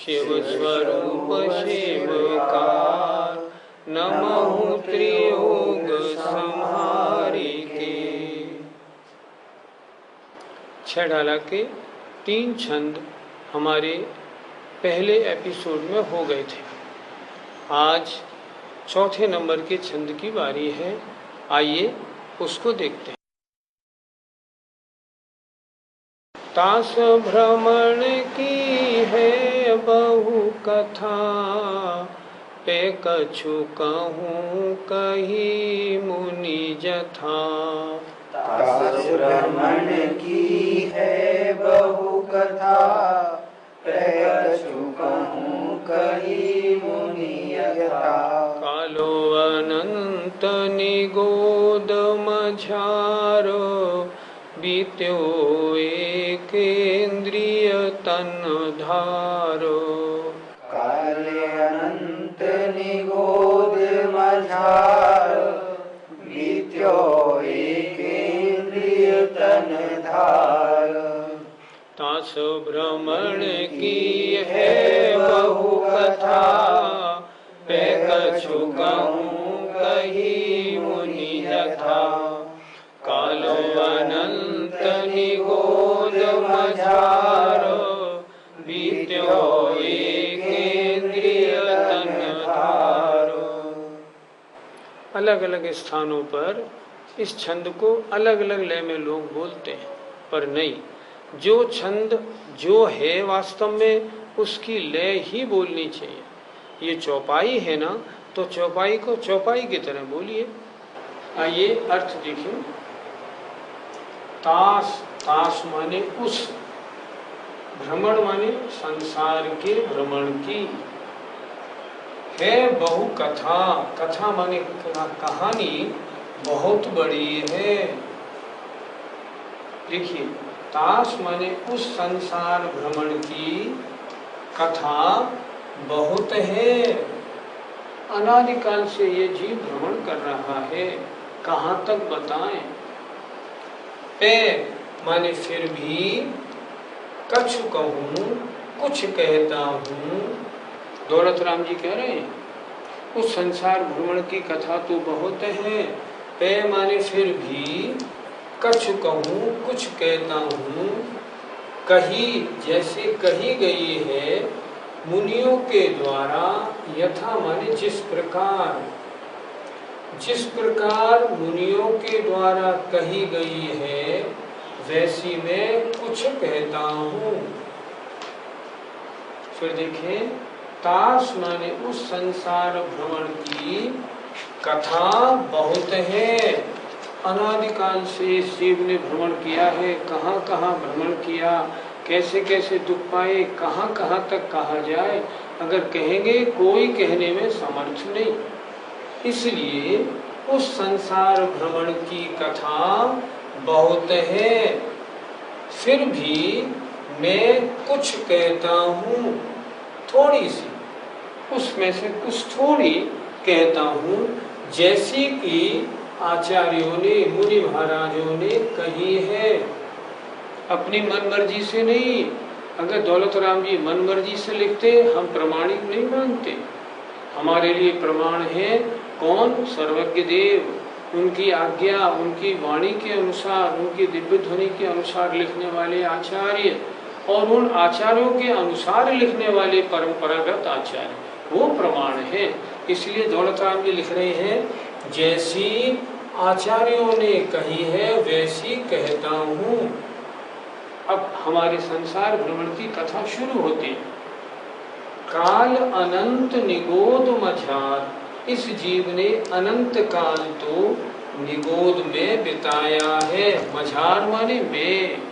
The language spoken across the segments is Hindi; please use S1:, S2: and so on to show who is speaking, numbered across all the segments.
S1: शिव स्वरूप शिवकार, नमः त्रियोग संहारी के। छेडाला के 3 छंद हमारे पहले एपिसोड में हो गए थे। आज चौथे नंबर के छंद की बारी है। आइए उसको देखते हैं। तास भ्रमण की है बहु कथा, पे कछु कहूँ कही मुनि जथा।
S2: तास भ्रमण की है बहु कथा, पे कछु कहूँ कही मुनि यथा।
S1: कालो अनंत निगोद मझारो, बीत्यो एक इंद्रिय तन धारो।
S2: काले अनंत निगोद मझारो, बीत्यो एक इंद्रिय तन धारो।
S1: तास भ्रमण की है बहु कथा, पे कछु कहूँ कही मुनि जथा। कालो अनंत निगोद मझारो, बीत्यो एक इंद्रिय तन धारो। अलग अलग स्थानों पर इस छंद को अलग अलग लय में लोग बोलते हैं, पर नहीं, जो छंद जो है वास्तव में उसकी लय ही बोलनी चाहिए। ये चौपाई है ना, तो चौपाई को चौपाई की तरह बोलिए। आइए अर्थ देखिए। तास, तास माने उस, भ्रमण माने संसार के भ्रमण की, है बहु कथा, कथा माने कहानी बहुत बड़ी है। देखिए, तास माने उस संसार भ्रमण की कथा बहुत है। अनादिकाल से ये जीव भ्रमण कर रहा है, कहाँ तक बताएं। पे माने फिर भी, कछु कहूँ कुछ कहता हूँ। दौलत राम जी कह रहे हैं उस संसार भ्रमण की कथा तो बहुत है। पे माने फिर भी, कछु कहूँ कुछ कहता हूँ। कही जैसे कही गई है मुनियों के द्वारा, यथा माने जिस प्रकार, जिस प्रकार मुनियों के द्वारा कही गई है वैसी मैं कुछ कहता हूँ। फिर देखें, तास माने उस संसार भ्रमण की कथा बहुत है। अनादिकाल से इस जीव ने भ्रमण किया है, कहाँ कहाँ भ्रमण किया, कैसे कैसे दुख पाए, कहाँ कहाँ तक कहा जाए, अगर कहेंगे कोई कहने में समर्थ नहीं। इसलिए उस संसार भ्रमण की कथा बहुत है, फिर भी मैं कुछ कहता हूँ, थोड़ी सी, उसमें से कुछ थोड़ी कहता हूँ, जैसी कि आचार्यों ने, मुनि महाराजों ने कही है। अपनी मन मर्जी से नहीं। अगर दौलत राम जी मन मर्जी से लिखते हम प्रमाणिक नहीं मानते। हमारे लिए प्रमाण है कौन? सर्वज्ञ देव, उनकी आज्ञा, उनकी वाणी के अनुसार, उनकी दिव्य ध्वनि के अनुसार लिखने वाले आचार्य, और उन आचार्यों के अनुसार लिखने वाले परंपरागत आचार्य, वो प्रमाण है। इसलिए दौलत राम जी लिख रहे हैं, जैसी आचार्यों ने कही है वैसी कहता हूँ। अब हमारे संसार भ्रमण की कथा शुरू होती है। काल अनंत निगोद मझार, इस जीव ने अनंत काल तो निगोद में बिताया है। मझार माने में।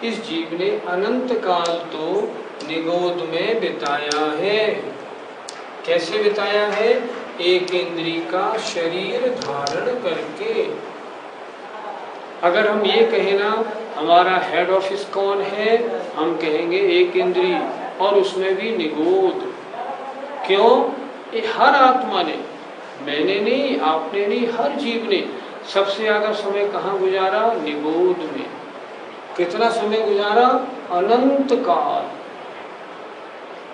S1: इस जीव ने अनंत काल तो निगोद में बिताया है। कैसे बिताया है? एक इंद्री का शरीर धारण करके। अगर हम ये कहें ना हमारा हेड ऑफिस कौन है, हम कहेंगे एक इंद्री, और उसमें भी निगोद। क्यों? ये हर आत्मा ने, मैंने नहीं, आपने नहीं, हर जीव ने सबसे ज्यादा समय कहाँ गुजारा? निगोद में। कितना समय गुजारा? अनंत काल।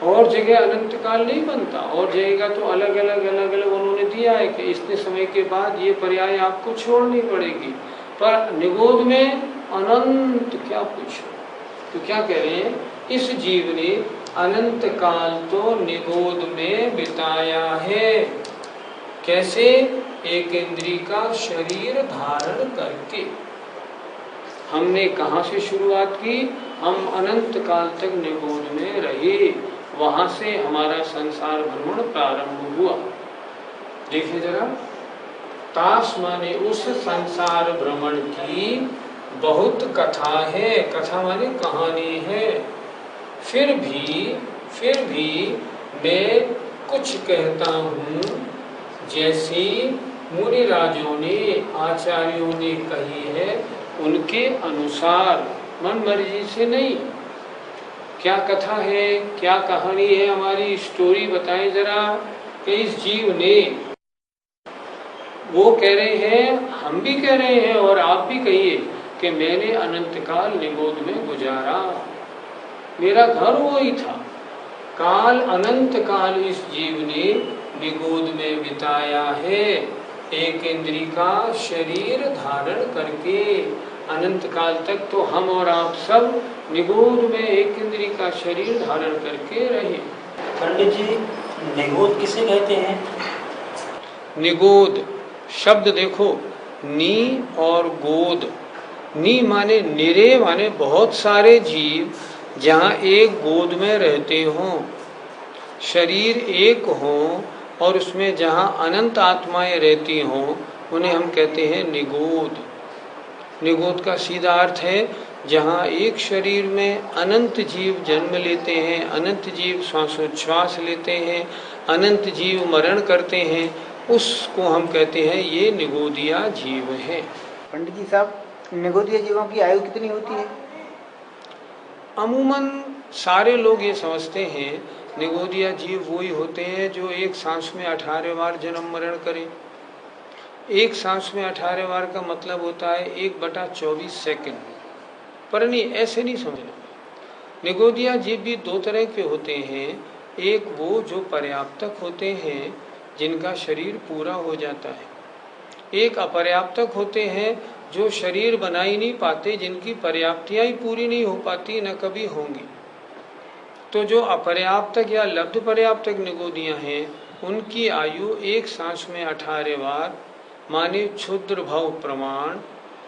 S1: और जगह अनंत काल नहीं बनता, और जगह तो अलग अलग उन्होंने दिया है कि इतने समय के बाद ये पर्याय आपको छोड़नी पड़ेगी, पर निगोद में अनंत क्या पूछो। तो क्या कह रहे हैं, इस जीव ने अनंत काल तो निगोद में बिताया है। कैसे? एक इंद्री का शरीर धारण करके। हमने कहाँ से शुरुआत की? हम अनंत काल तक निगोद में रहे, वहां से हमारा संसार भ्रमण प्रारंभ हुआ। देखिए जरा, ताश माने उस संसार भ्रमण की बहुत कथा है। कथा माने कहानी है। फिर भी मैं कुछ कहता हूँ जैसी मुनि राजों ने, आचार्यों ने कही है, उनके अनुसार, मन मर्जी से नहीं। क्या कथा है, क्या कहानी है, हमारी स्टोरी बताएं जरा। कि इस जीव ने, वो कह रहे हैं, हम भी कह रहे हैं और आप भी कहिए कि मैंने अनंत काल निगोद में गुजारा, मेरा घर वही था। काल, अनंत काल इस जीव ने निगोद में बिताया है, एक इंद्री का शरीर धारण करके। अनंत काल तक तो हम और आप सब निगोद में एक इंद्री का शरीर धारण करके रहे।
S3: पंडित जी, निगोद किसे कहते हैं?
S1: निगोद शब्द देखो, नी और गोद। नी माने निरे, माने बहुत सारे जीव जहाँ एक गोद में रहते हों, शरीर एक हों, और उसमें जहाँ अनंत आत्माएं रहती हों, उन्हें हम कहते हैं निगोद। निगोद का सीधा अर्थ है जहाँ एक शरीर में अनंत जीव जन्म लेते हैं, अनंत जीव श्वासोच्छ्वास लेते हैं, अनंत जीव मरण करते हैं, उसको हम कहते हैं ये निगोदिया जीव है।
S2: पंडित जी साहब, निगोदिया जीवों की आयु कितनी होती है?
S1: अमूमन सारे लोग ये समझते हैं निगोदिया जीव वही होते हैं जो एक सांस में 18 बार जन्म मरण करें। एक सांस में 18 बार का मतलब होता है 1/24 सेकंड। पर नहीं, ऐसे नहीं समझना। निगोदिया जीव भी दो तरह के होते हैं। एक वो जो पर्याप्तक होते हैं, जिनका शरीर पूरा हो जाता है। एक अपर्याप्तक होते हैं जो शरीर बना ही नहीं पाते, जिनकी पर्याप्तियां ही पूरी नहीं हो पाती, न कभी होंगी। तो जो अपर्याप्तक या लब्ध पर्याप्तक निगोदियां हैं, उनकी आयु एक सांस में 18 बार माने क्षुद्र भव प्रमाण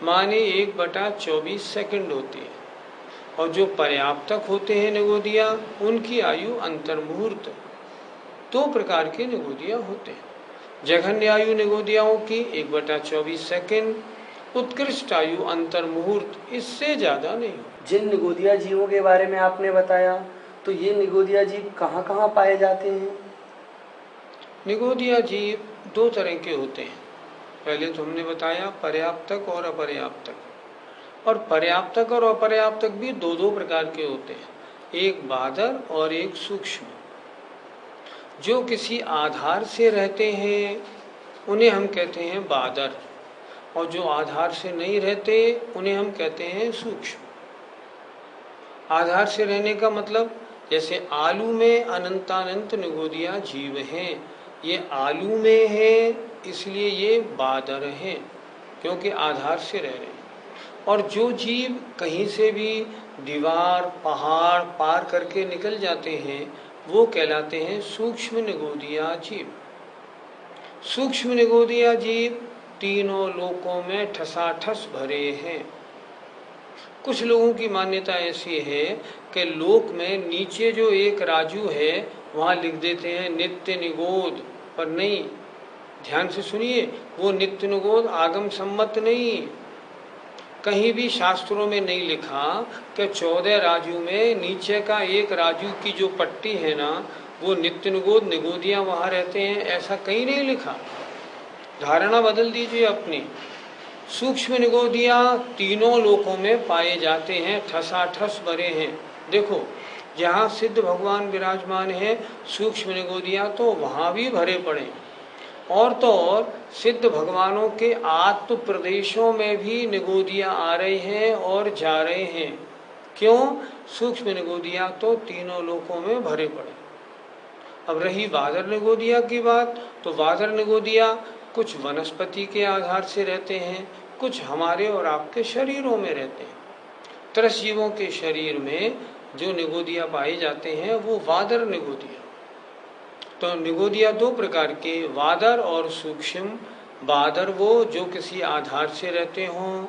S1: माने 1/24 सेकंड होती है। और जो पर्याप्तक होते हैं निगोदिया, उनकी आयु अंतर्मुहूर्त। दो प्रकार के निगोदिया होते हैं। जघन्य आयु निगोदियाओं की 1/24 सेकंड, उत्कृष्ट आयु अंतर्मुहूर्त, इससे ज्यादा नहीं।
S3: जिन निगोदिया जीवों के बारे में आपने बताया, तो ये निगोदिया जीव कहाँ कहाँ पाए जाते हैं?
S1: निगोदिया जीव दो तरह के होते हैं। पहले तो हमने बताया पर्याप्तक और अपर्याप्तक। और पर्याप्तक और अपर्याप्तक भी दो दो प्रकार के होते हैं, एक बादर और एक सूक्ष्म। जो किसी आधार से रहते हैं उन्हें हम कहते हैं बादर, और जो आधार से नहीं रहते उन्हें हम कहते हैं सूक्ष्म। आधार से रहने का मतलब, जैसे आलू में अनंतानंत निगोदिया जीव हैं। ये आलू में है, इसलिए ये बादर हैं, क्योंकि आधार से रह रहे हैं। और जो जीव कहीं से भी दीवार पहाड़ पार करके निकल जाते हैं, वो कहलाते हैं सूक्ष्म निगोदिया जीव। सूक्ष्म निगोदिया जीव तीनों लोकों में ठसाठस भरे हैं। कुछ लोगों की मान्यता ऐसी है कि लोक में नीचे जो एक राजू है, वहाँ लिख देते हैं नित्य निगोद, पर नहीं, ध्यान से सुनिए, वो नित्य निगोद आगम सम्मत नहीं। कहीं भी शास्त्रों में नहीं लिखा कि 14 राजू में नीचे का एक राजू की जो पट्टी है ना, वो नित्य निगोद निगोदिया वहाँ रहते हैं, ऐसा कहीं नहीं लिखा। धारणा बदल दीजिए अपनी। सूक्ष्म निगोदिया तीनों लोकों में पाए जाते हैं, ठसाठस भरे हैं। देखो, जहाँ सिद्ध भगवान विराजमान है, सूक्ष्म निगोदिया तो वहाँ भी भरे पड़े। और तो और सिद्ध भगवानों के आत्म प्रदेशों में भी निगोदिया आ रहे हैं और जा रहे हैं। क्यों? सूक्ष्म निगोदिया तो तीनों लोकों में भरे पड़े। अब रही वादर निगोदिया की बात, तो वादर निगोदिया कुछ वनस्पति के आधार से रहते हैं, कुछ हमारे और आपके शरीरों में रहते हैं। त्रस जीवों के शरीर में जो निगोदिया पाए जाते हैं वो वादर निगोदिया। तो निगोदिया दो प्रकार के, वादर और सूक्ष्म। वादर वो जो किसी आधार से रहते हों,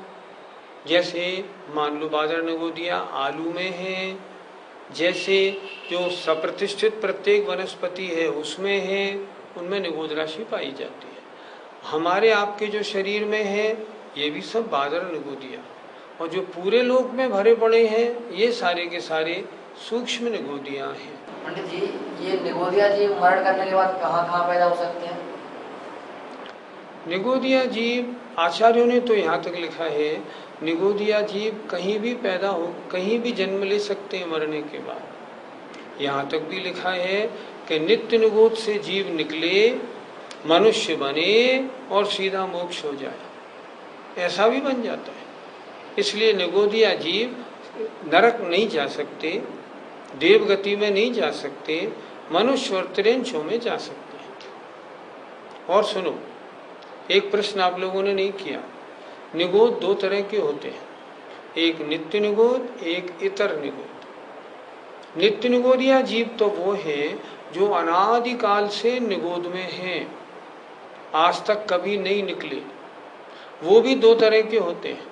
S1: जैसे मान लो वादर निगोदिया आलू में है, जैसे जो सप्रतिष्ठित प्रत्येक वनस्पति है उसमें है, उनमें निगोद राशि पाई जाती है। हमारे आपके जो शरीर में है ये भी सब वादर निगोदिया, और जो पूरे लोक में भरे पड़े हैं ये सारे के सारे सूक्ष्म निगोदिया हैं।
S4: पंडित जी, ये निगोदिया जीव मरण करने के बाद कहाँ कहाँ पैदा हो सकते हैं?
S1: निगोदिया जीव आचार्यों ने तो यहाँ तक लिखा है, निगोदिया जीव कहीं भी पैदा हो, कहीं भी जन्म ले सकते हैं मरने के बाद। यहाँ तक भी लिखा है कि नित्य निगोद से जीव निकले, मनुष्य बने और सीधा मोक्ष हो जाए, ऐसा भी बन जाता है। इसलिए निगोदिया जीव नरक नहीं जा सकते, देवगति में नहीं जा सकते, मनुष्य और त्रिंशों में जा सकते हैं। और सुनो, एक प्रश्न आप लोगों ने नहीं किया। निगोद दो तरह के होते हैं, एक नित्य निगोद, एक इतर निगोद। नित्य निगोदिया जीव तो वो हैं जो अनादिकाल से निगोद में हैं, आज तक कभी नहीं निकले। वो भी दो तरह के होते हैं,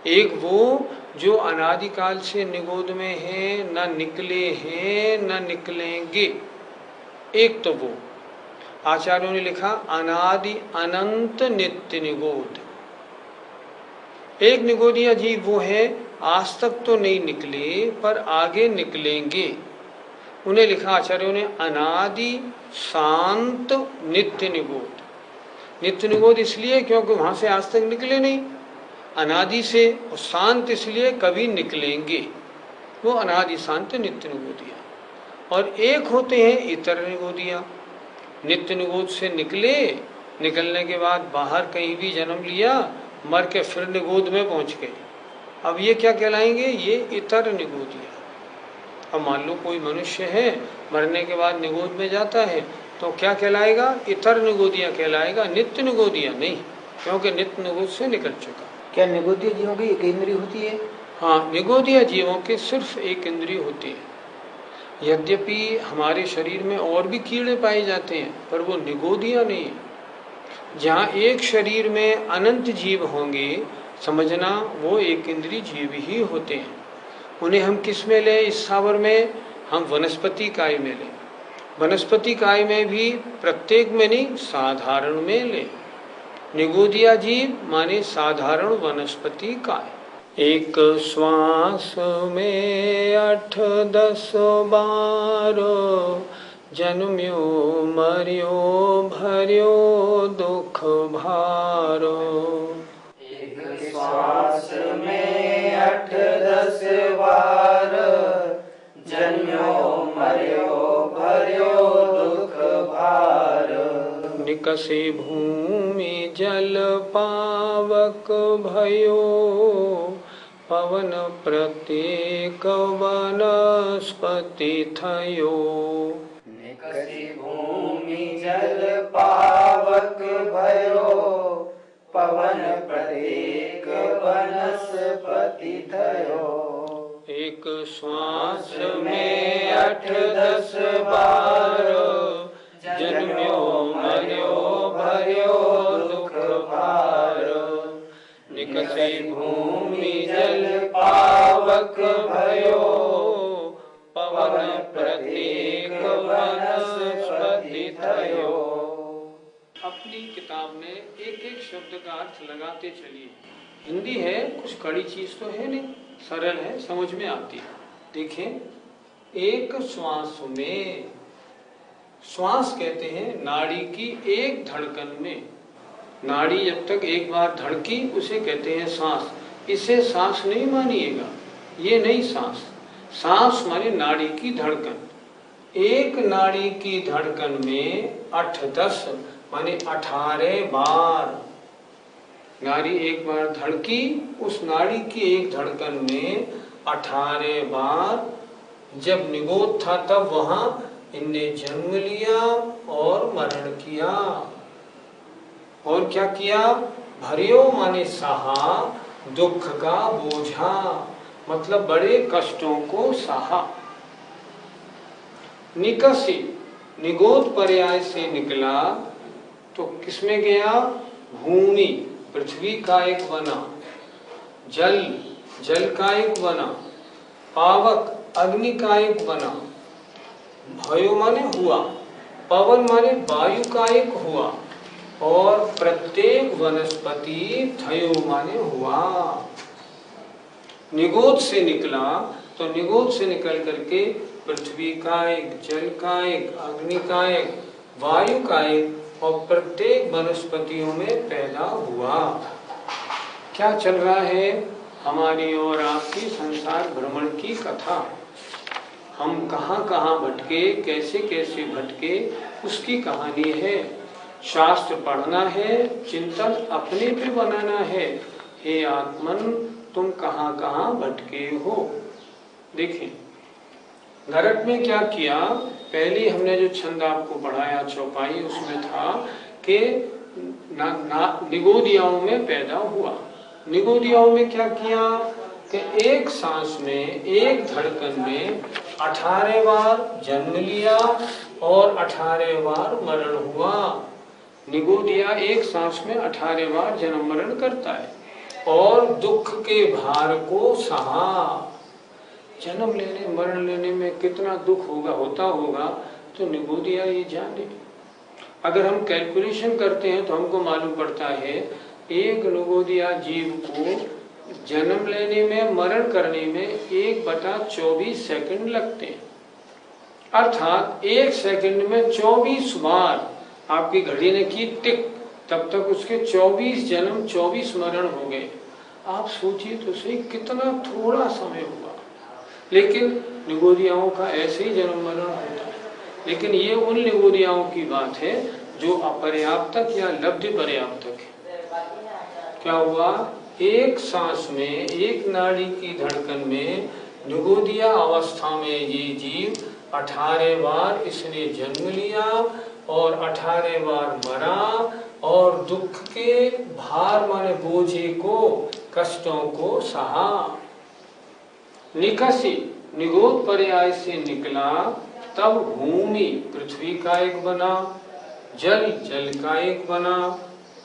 S1: एक वो जो अनादिकाल से निगोद में हैं, न निकले हैं न निकलेंगे। एक तो वो आचार्यों ने लिखा अनादि अनंत नित्य निगोद। एक निगोदिया जीव वो है आज तक तो नहीं निकले पर आगे निकलेंगे, उन्हें लिखा आचार्यों ने अनादि शांत नित्य निगोद। नित्य निगोद इसलिए क्योंकि वहां से आज तक निकले नहीं, अनादि से, और शांत इसलिए कभी निकलेंगे, वो अनादि शांत नित्य निगोदिया। और एक होते हैं इतर निगोदिया, नित्य निगोद से निकले, निकलने के बाद बाहर कहीं भी जन्म लिया, मर के फिर निगोद में पहुंच गए। अब ये क्या कहलाएंगे? ये इतर निगोदिया। अब मान लो कोई मनुष्य है, मरने के बाद निगोद में जाता है, तो क्या कहलाएगा? इतर निगोदिया कहलाएगा, नित्य निगोदिया नहीं, क्योंकि नित्य निगोद से निकल चुका।
S2: क्या निगोदिया जीवों की एक इंद्रिय होती है?
S1: हाँ, निगोदिया जीवों के सिर्फ एक इंद्रिय होती है। यद्यपि हमारे शरीर में और भी कीड़े पाए जाते हैं, पर वो निगोदिया नहीं है। जहाँ एक शरीर में अनंत जीव होंगे, समझना वो एक इंद्रिय जीव ही होते हैं। उन्हें हम किस में लें? इस सावर में हम वनस्पति काय में लें। वनस्पति काय में भी प्रत्येक में नहीं, साधारण में लें। निगोदिया जीव माने साधारण वनस्पति काय। एक श्वास में 8-10 बार, जन्म्यो मर्यो भर्यो दुख भारो।
S4: एक श्वास में 8-10 बार, जन्म्यो मर्यो भर्यो दुख भार।
S1: निकसे भूमि जल पावक भयो, पवन प्रत्येक वनस्पति थयो।
S4: निकसी भूमि जल पावक भयो, पवन प्रत्येक वनस्पति थयो।
S1: एक श्वास में 8-10 बार, जन्म्यो मर्यो भर्यो दुख भार। निकसे भूमि जल पावक भयो, पवन प्रत्येक वनस्पति थयो। अपनी किताब में एक एक शब्द का अर्थ लगाते चलिए। हिंदी है, कुछ कड़ी चीज तो है नहीं, सरल है, समझ में आती है। देखें, एक श्वास में, श्वास कहते हैं नाड़ी की एक धड़कन में। नाड़ी जब तक एक बार धड़की उसे कहते हैं सांस। इसे सांस नहीं मानिएगा, ये नहीं सांस। सांस माने नाड़ी की धड़कन। एक नाड़ी की धड़कन में 8-10 माने 18 बार नाड़ी एक बार धड़की, उस नाड़ी की एक धड़कन में 18 बार जब निगोद था तब वहां इनने जन्म लिया और मरण किया। और क्या किया? भरियो माने सहा दुख का बोझा, मतलब बड़े कष्टों को सहा। निकसी निगोद पर्याय से निकला तो किसमें गया? भूमि पृथ्वी का एक बना, जल जल का एक बना, पावक अग्नि का एक बना, भयो माने हुआ, पवन माने वायु का एक हुआ, और प्रत्येक वनस्पति थयो माने हुआ। निगोद से निकला तो निगोद से निकल करके पृथ्वी का एक, जल का एक, अग्नि का एक, वायु का एक, और प्रत्येक वनस्पतियों में पैदा हुआ। क्या चल रहा है? हमारी और आपकी संसार भ्रमण की कथा। हम कहाँ कहाँ भटके, कैसे कैसे भटके, उसकी कहानी है। शास्त्र पढ़ना है, चिंतन अपने पे बनाना है। हे आत्मन, तुम कहाँ कहाँ भटके हो। देखिए नरक में क्या किया? पहले हमने जो छंद आपको पढ़ाया चौपाई, उसमें था कि निगोदियाओं में पैदा हुआ। निगोदियाओं में क्या किया कि एक सांस में, एक धड़कन में 18 बार जन्म लिया और 18 बार मरण हुआ। निगोदिया एक सांस में 18 बार जन्म मरण करता है और दुख के भार को सहा। जन्म लेने मरण लेने में कितना दुख होता होगा तो निगोदिया ये जाने। अगर हम कैलकुलेशन करते हैं तो हमको मालूम पड़ता है एक निगोदिया जीव को जन्म लेने में, मरण करने में 1/24 सेकंड लगते हैं। अर्थात 1 सेकंड में 24 बार आपकी घड़ी ने की टिक, तब तक उसके 24 जन्म 24 मरण हो गए। आप सोचिए तो सही कितना थोड़ा समय हुआ। लेकिन निगोदियाओं का ऐसे ही जन्म मरण होता है। लेकिन ये उन निगोदियाओं की बात है जो अपर्याप्तक या लब्धि पर्याप्तक है। क्या हुआ? एक सांस में, एक नाड़ी की धड़कन में निगोदिया अवस्था में ये जीव 18 बार इसने जन्म लिया और 18 बार मरा और दुख के भार माने बोझे को, कष्टों को सहा। निकसी निगोद पर्याय से निकला तब भूमि पृथ्वी का एक बना, जल जल का एक बना,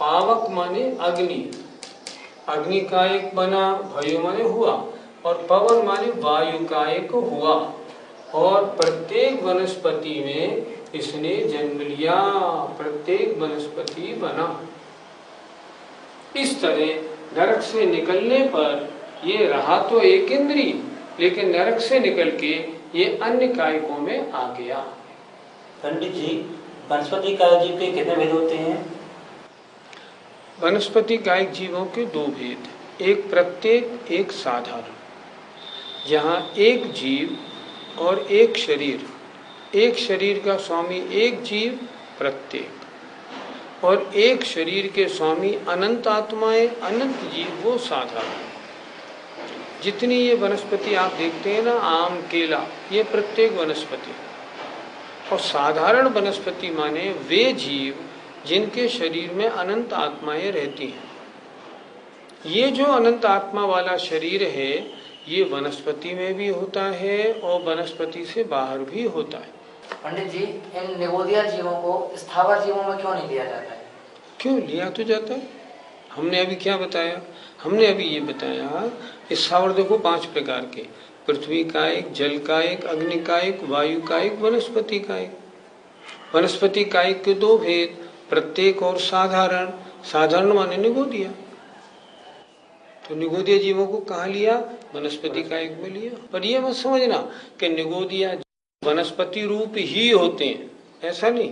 S1: पावक माने अग्नि, अग्नि का एक बना, भयो माने हुआ, और पवन माने वायु का एक हुआ, और प्रत्येक वनस्पति में इसने जन्म लिया, प्रत्येक वनस्पति बना। इस तरह नरक से निकलने पर ये रहा तो एक इंद्री, लेकिन नरक से निकल के ये अन्य कायकों में आ गया।
S2: पंडित जी, वनस्पति कायक जीव के कितने भेद होते हैं?
S1: वनस्पति कायिक जीवों के 2 भेद, एक प्रत्येक, एक साधारण। जहाँ एक जीव और एक शरीर, एक शरीर का स्वामी एक जीव प्रत्येक, और एक शरीर के स्वामी अनंत आत्माएं, अनंत जीव वो साधारण। जितनी ये वनस्पति आप देखते हैं ना, आम केला, ये प्रत्येक वनस्पति। और साधारण वनस्पति माने वे जीव जिनके शरीर में अनंत आत्माएं रहती हैं। ये जो अनंत आत्मा वाला शरीर है ये वनस्पति में भी होता है और वनस्पति से बाहर भी होता है।
S4: पंडित जी, इन निगोदिया जीवों को स्थावर जीवों में क्यों नहीं लिया जाता है?
S1: क्यों लिया तो जाता है। हमने अभी क्या बताया? हमने अभी ये बताया स्थावर देखो 5 प्रकार के, पृथ्वी का एक, जल का एक, अग्नि का एक, वायु का एक, वनस्पति का एक। वनस्पति का एक के 2 भेद, प्रत्येक और साधारण। साधारण माने निगोदिया। तो निगोदिया जीवों को कहाँ लिया? वनस्पति का एक में लिया। पर यह मत समझना कि निगोदिया वनस्पति रूप ही होते हैं, ऐसा नहीं।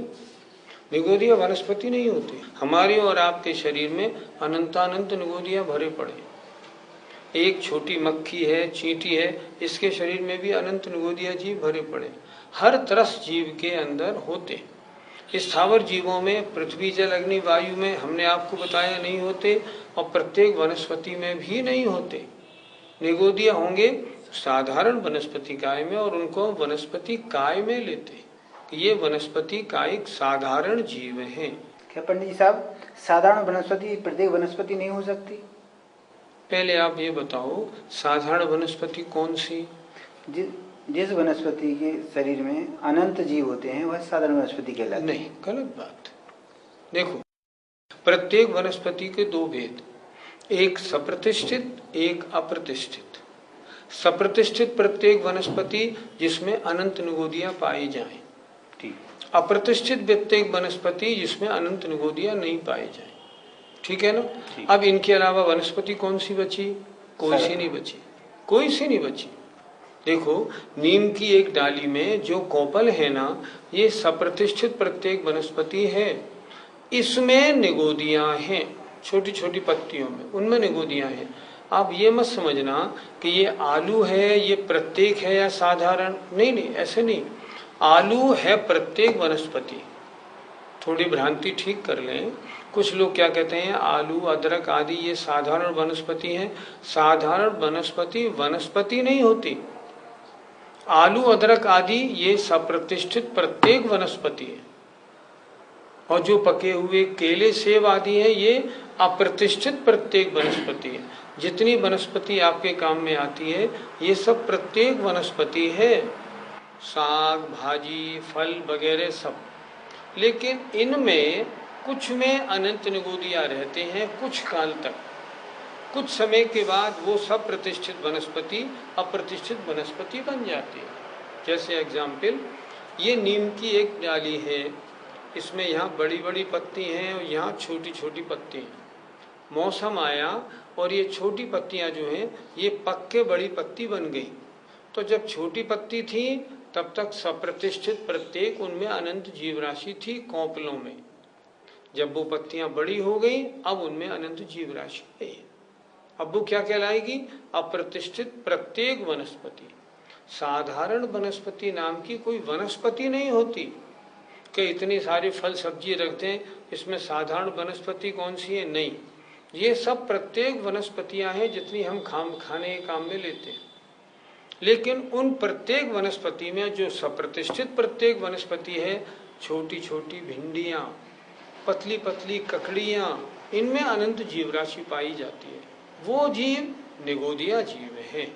S1: निगोदिया वनस्पति नहीं होते। हमारे और आपके शरीर में अनंतानंत निगोदिया भरे पड़े। एक छोटी मक्खी है, चींटी है, इसके शरीर में भी अनंत निगोदिया जीव भरे पड़े। हर तरस जीव के अंदर होते। स्थावर जीवों में पृथ्वी, जल, अग्नि, वायु में हमने आपको बताया नहीं होते, और प्रत्येक वनस्पति में भी नहीं होते। निगोदिया होंगे साधारण वनस्पति काय में, और उनको वनस्पति काय में लेते हैं कि ये वनस्पति कायिक साधारण जीव हैं।
S5: क्या पंडित जी साहब, साधारण वनस्पति प्रत्येक वनस्पति नहीं हो सकती?
S1: पहले आप ये बताओ साधारण वनस्पति कौन सी?
S5: जिस वनस्पति के शरीर में अनंत जीव होते हैं वह साधारण वनस्पति कहलाती है।
S1: नहीं, गलत बात। देखो, प्रत्येक वनस्पति के दो भेद, एक सप्रतिष्ठित, एक अप्रतिष्ठित। सप्रतिष्ठित प्रत्येक वनस्पति जिसमें अनंत निगोदियां पाई जाएं,
S5: ठीक।
S1: अप्रतिष्ठित प्रत्येक वनस्पति जिसमें अनंत निगोदियां नहीं पाई जाएं, ठीक है ना?
S5: ठीक।
S1: अब इनके अलावा वनस्पति कौन सी बची? कोई सी नहीं बची, कोई सी नहीं बची। देखो, नीम की एक डाली में जो कोपल है ना, ये सप्रतिष्ठित प्रत्येक वनस्पति है। इसमें निगोदियां हैं, छोटी छोटी पत्तियों में, उनमें निगोदियां हैं। आप ये मत समझना कि ये आलू है, ये प्रत्येक है या साधारण। नहीं नहीं, ऐसे नहीं। आलू है प्रत्येक वनस्पति। थोड़ी भ्रांति ठीक कर लें। कुछ लोग क्या कहते हैं, आलू, अदरक आदि ये साधारण वनस्पति हैं। साधारण वनस्पति वनस्पति नहीं होती। आलू, अदरक आदि ये सप्रतिष्ठित प्रत्येक वनस्पति है। और जो पके हुए केले, सेब आदि है, ये अप्रतिष्ठित प्रत्येक वनस्पति है। जितनी वनस्पति आपके काम में आती है ये सब प्रत्येक वनस्पति है, साग, भाजी, फल वगैरह सब। लेकिन इनमें कुछ में अनंत निगोदियां रहते हैं कुछ काल तक। कुछ समय के बाद वो सब प्रतिष्ठित वनस्पति अप्रतिष्ठित वनस्पति बन जाती है। जैसे एग्जाम्पल, ये नीम की एक डाली है, इसमें यहाँ बड़ी बड़ी पत्ती हैं और यहाँ छोटी छोटी पत्ती हैं। मौसम आया और ये छोटी पत्तियां जो हैं ये पक के बड़ी पत्ती बन गई। तो जब छोटी पत्ती थी तब तक सप्रतिष्ठित प्रत्येक उनमें अनंत जीव राशि थी कोंपलों में। जब वो पत्तियां बड़ी हो गई अब उनमें अनंत जीव राशि है। अब वो क्या कहलाएगी? अप्रतिष्ठित प्रत्येक वनस्पति। साधारण वनस्पति नाम की कोई वनस्पति नहीं होती कि इतनी सारी फल सब्जी रखते हैं, इसमें साधारण वनस्पति कौन सी है? नहीं, ये सब प्रत्येक वनस्पतियां हैं जितनी हम खाने के काम में लेते हैं। लेकिन उन प्रत्येक वनस्पति में जो सप्रतिष्ठित प्रत्येक वनस्पति है, छोटी छोटी भिंडियां, पतली पतली ककड़ियां, इनमें अनंत जीव राशि पाई जाती है। वो जीव निगोदिया जीव है।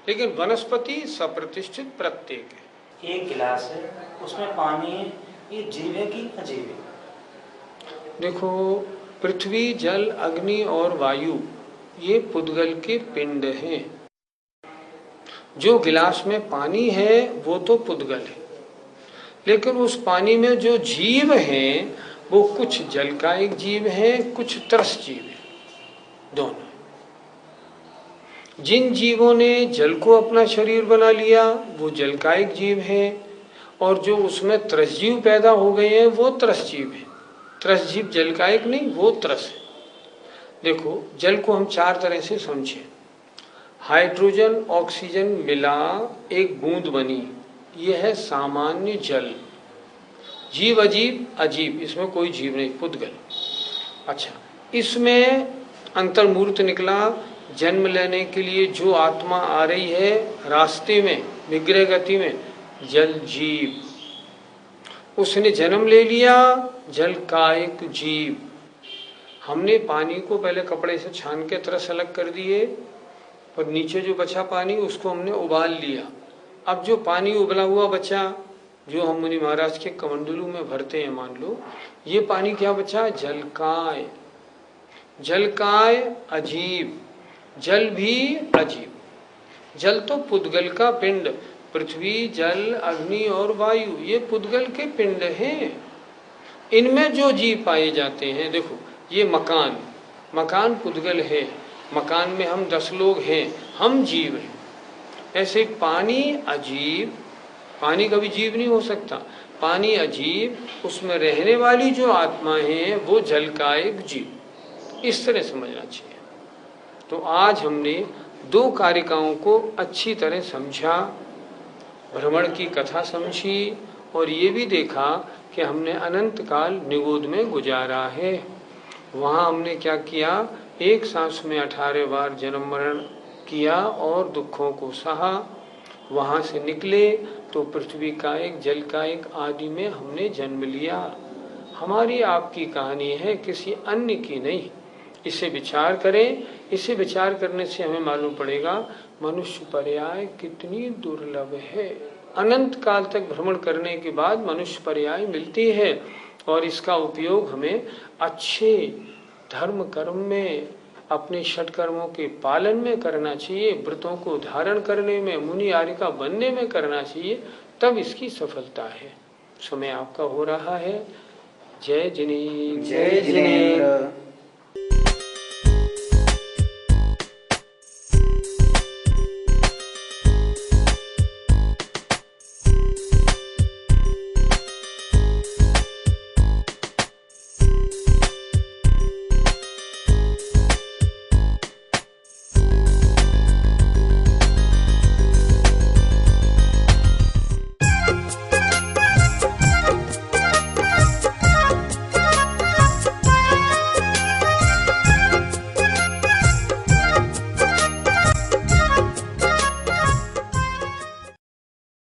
S1: लेकिन वनस्पति सप्रतिष्ठित प्रत्येक है।
S2: एक गिलास है, उसमें पानी है, ये जीव है कि अजीव है?
S1: देखो, पृथ्वी, जल, अग्नि और वायु ये पुद्गल के पिंड हैं। जो गिलास में पानी है वो तो पुद्गल है, लेकिन उस पानी में जो जीव हैं वो कुछ जलकायिक जीव हैं, कुछ तरस जीव हैं, दोनों। जिन जीवों ने जल को अपना शरीर बना लिया वो जलकायिक जीव हैं, और जो उसमें तरस जीव पैदा हो गए हैं वो तरस जीव हैं। तरस जीव जलकायिक नहीं, वो तरस है। देखो, जल को हम चार तरह से समझें। हाइड्रोजन ऑक्सीजन मिला एक बूंद बनी, यह है सामान्य जल। जीव अजीब, अजीब इसमें कोई जीव नहीं, पुद्गल। अच्छा, इसमें अंतर्मूर्त निकला, जन्म लेने के लिए जो आत्मा आ रही है रास्ते में विग्रह गति में, जल जीव। उसने जन्म ले लिया, जल कायिक जीव। हमने पानी को पहले कपड़े से छान के तरस अलग कर दिए, और नीचे जो बचा पानी उसको हमने उबाल लिया। अब जो पानी उबला हुआ बचा, जो हम मुनि महाराज के कमंडलू में भरते हैं, मान लो ये पानी क्या बचा? जलकाय। जलकाय अजीब, जल भी अजीब। जल तो पुद्गल का पिंड, पृथ्वी, जल, अग्नि और वायु ये पुद्गल के पिंड हैं। इनमें जो जीव पाए जाते हैं, देखो ये मकान, मकान पुद्गल है, मकान में हम 10 लोग हैं, हम जीव हैं। ऐसे पानी अजीब, पानी कभी जीव नहीं हो सकता, पानी अजीब, उसमें रहने वाली जो आत्मा है वो जलकायिक जीव। इस तरह समझना चाहिए। तो आज हमने 2 कारिकाओं को अच्छी तरह समझा, भ्रमण की कथा समझी, और ये भी देखा कि हमने अनंत काल निगोद में गुजारा है। वहाँ हमने क्या किया? एक सांस में 18 बार जन्म मरण किया और दुखों को सहा। वहाँ से निकले तो पृथ्वी का एक, जल का एक आदि में हमने जन्म लिया। हमारी आपकी कहानी है, किसी अन्य की नहीं। इसे विचार करें। इसे विचार करने से हमें मालूम पड़ेगा मनुष्य पर्याय कितनी दुर्लभ है। अनंत काल तक भ्रमण करने के बाद मनुष्य पर्याय मिलती है और इसका उपयोग हमें अच्छे धर्म कर्म में, अपने षटकर्मों के पालन में करना चाहिए, व्रतों को धारण करने में, मुनि आर्य बनने में करना चाहिए, तब इसकी सफलता है। समय आपका हो रहा है। जय जिनेन्द्र।
S5: जय जिनेन्द्र।